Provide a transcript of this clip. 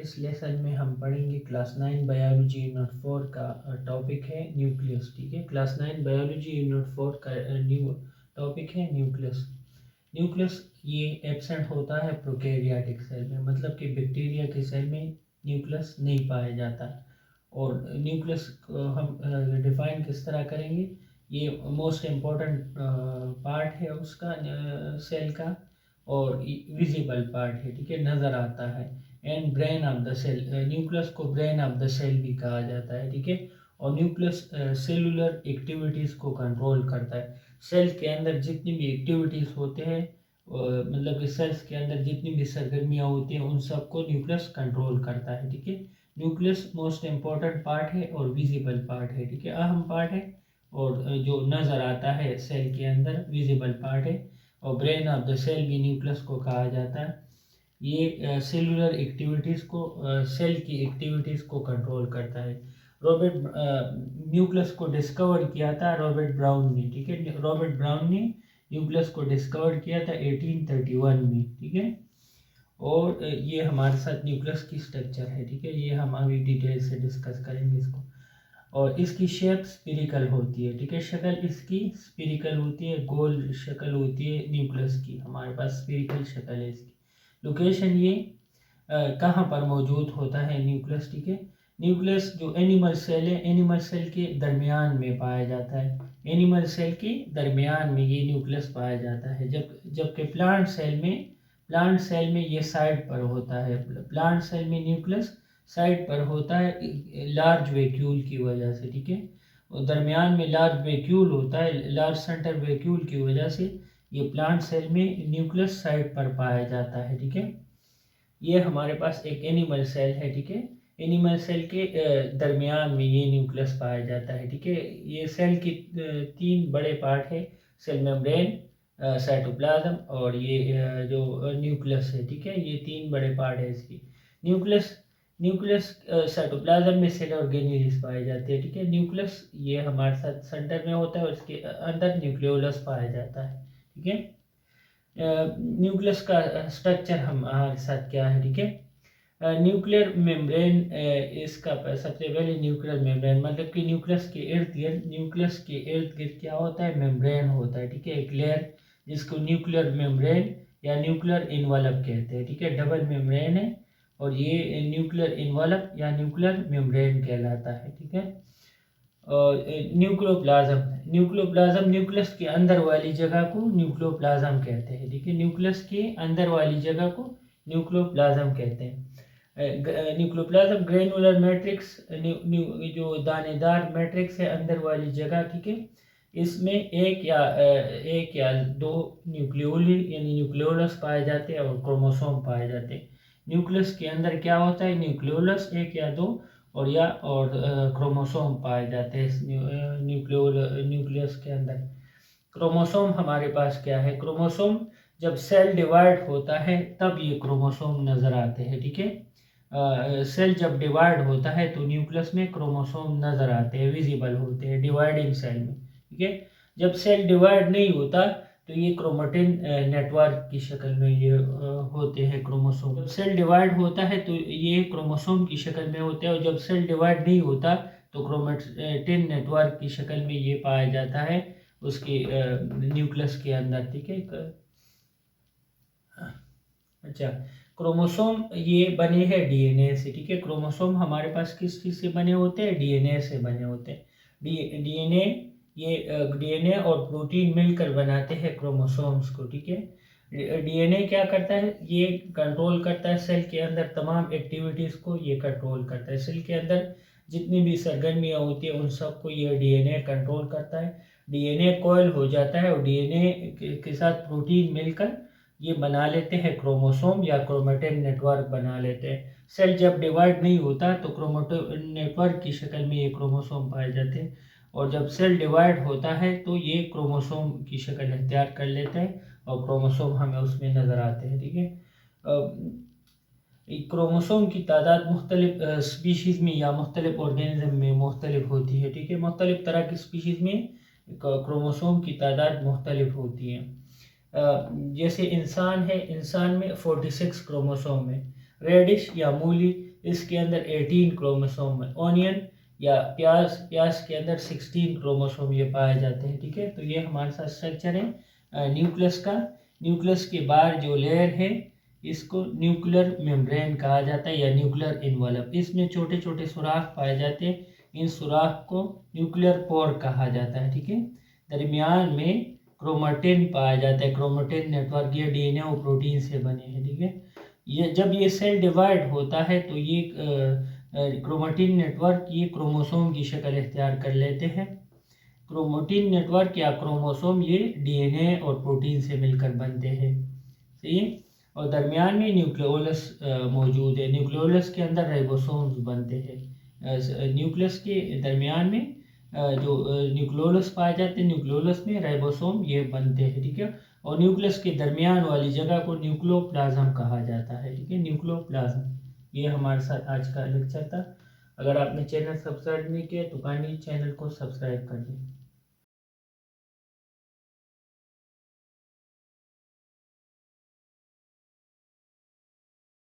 इस लेसन में हम पढ़ेंगे क्लास 9 बायोलॉजी यूनिट 4 का टॉपिक है न्यूक्लियस। ठीक है, क्लास 9 बायोलॉजी यूनिट 4 का न्यू टॉपिक है न्यूक्लियस। न्यूक्लियस ये एब्सेंट होता है प्रोकैरियोटिक सेल में, मतलब कि बैक्टीरिया के सेल में न्यूक्लियस नहीं पाया जाता। और न्यूक्लियस हम डिफाइन किस तरह करेंगे, ये मोस्ट इम्पोर्टेंट पार्ट है उसका सेल का, और विजिबल पार्ट है। ठीक है, नज़र आता है। And brain of the cell, nucleus को ब्रेन ऑफ द सेल भी कहा जाता है। ठीक है, और न्यूक्लियस सेलुलर एक्टिविटीज़ को कंट्रोल करता है। सेल के अंदर जितनी भी एक्टिविटीज़ होते हैं, मतलब कि सेल्स के अंदर जितनी भी सरगर्मियाँ होती हैं, उन सबको न्यूक्लियस कंट्रोल करता है। ठीक है, न्यूक्लियस मोस्ट इम्पॉर्टेंट पार्ट है और विजिबल पार्ट है। ठीक है, अहम पार्ट है, और जो नज़र आता है सेल के अंदर विजिबल पार्ट है। और ब्रेन ऑफ द सेल भी न्यूक्लियस को कहा जाता है। ये सेलुलर एक्टिविटीज़ को, सेल की एक्टिविटीज़ को कंट्रोल करता है। रॉबर्ट न्यूक्लियस को डिस्कवर किया था रॉबर्ट ब्राउन ने। ठीक है, रॉबर्ट ब्राउन ने न्यूक्लियस को डिस्कवर किया था 1831 में। ठीक है, और ये हमारे साथ न्यूक्लियस की स्ट्रक्चर है। ठीक है, ये हम अभी डिटेल से डिस्कस करेंगे इसको। और इसकी शेप स्पिरिकल होती है। ठीक है, शक्ल इसकी स्पिरिकल होती है, गोल शक्ल होती है न्यूक्लियस की। हमारे पास स्पिरिकल शक्ल है इसकी। लोकेशन ये कहाँ पर मौजूद होता है न्यूक्लियस। ठीक है, न्यूक्लियस जो एनिमल सेल है, एनिमल सेल के दरमियान में पाया जाता है। एनिमल सेल के दरमियान में ये न्यूक्लियस पाया जाता है, जबकि प्लांट सेल में ये साइड पर होता है। प्लांट सेल में न्यूक्लियस साइड पर होता है लार्ज वैक्यूल की वजह से। ठीक है, और दरमियान में लार्ज वैक्यूल होता है, लार्ज सेंटर वैक्यूल की वजह से ये प्लांट सेल में न्यूक्लियस साइड पर पाया जाता है। ठीक है, ये हमारे पास एक एनिमल सेल है। ठीक है, एनिमल सेल के दरमियान में ये न्यूक्लियस पाया जाता है। ठीक है, ये सेल की तीन बड़े पार्ट है, सेल मेम्ब्रेन, साइटोप्लाज्म और ये जो न्यूक्लियस है। ठीक है, ये तीन बड़े पार्ट है इसकी। न्यूक्लियस साइटोप्लाज्म में सेल ऑर्गेनेल्स पाए जाते हैं। ठीक है, न्यूक्लियस ये हमारे साथ सेंटर में होता है और इसके अंदर न्यूक्लियोलस पाया जाता है। ठीक है, न्यूक्लियस का स्ट्रक्चर हमारे साथ क्या है। ठीक है, न्यूक्लियर मेम्ब्रेन, इसका सबसे पहले न्यूक्लियर मेम्ब्रेन, मतलब कि न्यूक्लियस के इर्द गिर्द क्या होता है, मेम्ब्रेन होता है। ठीक है, एक लेयर जिसको न्यूक्लियर मेम्ब्रेन या न्यूक्लियर इन्वॉल्व कहते हैं। ठीक है, डबल मेम्ब्रेन है और ये न्यूक्लियर इन्वॉल्व या न्यूक्लियर मेम्ब्रेन कहलाता है। ठीक है, न्यूक्लियोप्लाज्म न्यूक्लियस के अंदर वाली जगह को न्यूक्लियोप्लाज्म कहते हैं। ठीक है, न्यूक्लियस के अंदर वाली जगह को न्यूक्लियोप्लाज्म कहते हैं। न्यूक्लियोप्लाज्म ग्रेनुलर मैट्रिक्स, जो दानेदार मैट्रिक्स है अंदर वाली जगह। ठीक है, इसमें एक या दो न्यूक्लियोली यानी न्यूक्लियोलस पाए जाते हैं और क्रोमोसोम पाए जाते हैं। न्यूक्लियस के अंदर क्या होता है, न्यूक्लियोलस एक या दो और क्रोमोसोम पाए जाते हैं न्यूक्लियस के अंदर। क्रोमोसोम हमारे पास क्या है, क्रोमोसोम जब सेल डिवाइड होता है तब ये क्रोमोसोम नज़र आते हैं। ठीक है, सेल जब डिवाइड होता है तो न्यूक्लियस में क्रोमोसोम नज़र आते हैं, विजिबल होते हैं डिवाइडिंग सेल में। ठीक है, जब सेल डिवाइड नहीं होता तो ये क्रोमेटिन नेटवर्क की शक्ल में ये होते हैं क्रोमोसोम। जब सेल डिवाइड होता है तो ये क्रोमोसोम की शक्ल में होते हैं, और जब सेल डिवाइड नहीं होता तो क्रोमेटिन नेटवर्क की शक्ल में ये पाया जाता है उसके न्यूक्लियस के अंदर। ठीक है, अच्छा, क्रोमोसोम ये बने हैं डीएनए से। ठीक है, क्रोमोसोम हमारे पास किस चीज़ से बने होते हैं, डीएनए से बने होते हैं। डीएनए डीएनए और प्रोटीन मिलकर बनाते हैं क्रोमोसोम्स को। ठीक है, डीएनए क्या करता है, ये कंट्रोल करता है सेल के अंदर तमाम एक्टिविटीज़ को, ये कंट्रोल करता है। सेल के अंदर जितनी भी सरगर्मियाँ होती है उन सबको ये डीएनए कंट्रोल करता है। डीएनए कॉइल हो जाता है और डीएनए के साथ प्रोटीन मिलकर ये बना लेते हैं क्रोमोसोम या क्रोमेटिन नेटवर्क बना लेते हैं। सेल जब डिवाइड नहीं होता तो क्रोमेटिन नेटवर्क की शक्ल में ये क्रोमोसोम पाए जाते हैं, और जब सेल डिवाइड होता है तो ये क्रोमोसोम की शक्ल इख्तियार कर लेते हैं और क्रोमोसोम हमें उसमें नज़र आते हैं। ठीक है, क्रोमोसोम की तादाद मुख्तलिफ स्पीशीज़ में या मुख्तलिफ ऑर्गेनिज्म में मुख्तलिफ होती है। ठीक है, मुख्तलिफ तरह की स्पीशीज़ में क्रोमोसोम की तादाद मुख्तलिफ होती है। जैसे इंसान है, इंसान में 46 क्रोमोसोम है। रेडिश या मूली इसके अंदर 18 क्रोमोसोम है। ऑनियन या प्याज के अंदर 16 क्रोमोसोम ये पाए जाते हैं, ठीक है। तो ये हमारे साथ स्ट्रक्चर है न्यूक्लियस का। न्यूक्लियस के बाहर जो लेयर है इसको न्यूक्लियर मेम्ब्रेन कहा जाता है या न्यूक्लियर इन्वॉल्व। इसमें छोटे छोटे सुराख पाए जाते हैं, इन सुराख को न्यूक्लियर पोर कहा जाता है, ठीक है। दरमियान में क्रोमेटिन पाया जाता है, क्रोमेटिन नेटवर्क, ये डीएनए और प्रोटीन से बने हैं, ठीक है। ये जब ये सेल डिवाइड होता है तो ये क्रोमेटिन नेटवर्क ये क्रोमोसोम की शक्ल इख्तियार कर लेते हैं। क्रोमेटिन नेटवर्क या क्रोमोसोम ये डीएनए और प्रोटीन से मिलकर बनते हैं, सही है। और दरमियान में न्यूक्लियोलस मौजूद है। न्यूक्लियोलस के अंदर राइबोसोम्स बनते हैं। न्यूक्लियस के दरमियान में जो न्यूक्लियोलस पाए जाते हैं, न्यूक्लियोलस में राइबोसोम ये बनते हैं, ठीक है। और न्यूक्लियस के दरमियान वाली जगह को न्यूक्लियोप्लाज्म कहा जाता है, ठीक है, न्यूक्लियोप्लाज्म। ये हमारे साथ आज का लेक्चर था। अगर आपने चैनल सब्सक्राइब नहीं किया तो काइंडली चैनल को सब्सक्राइब कर दें।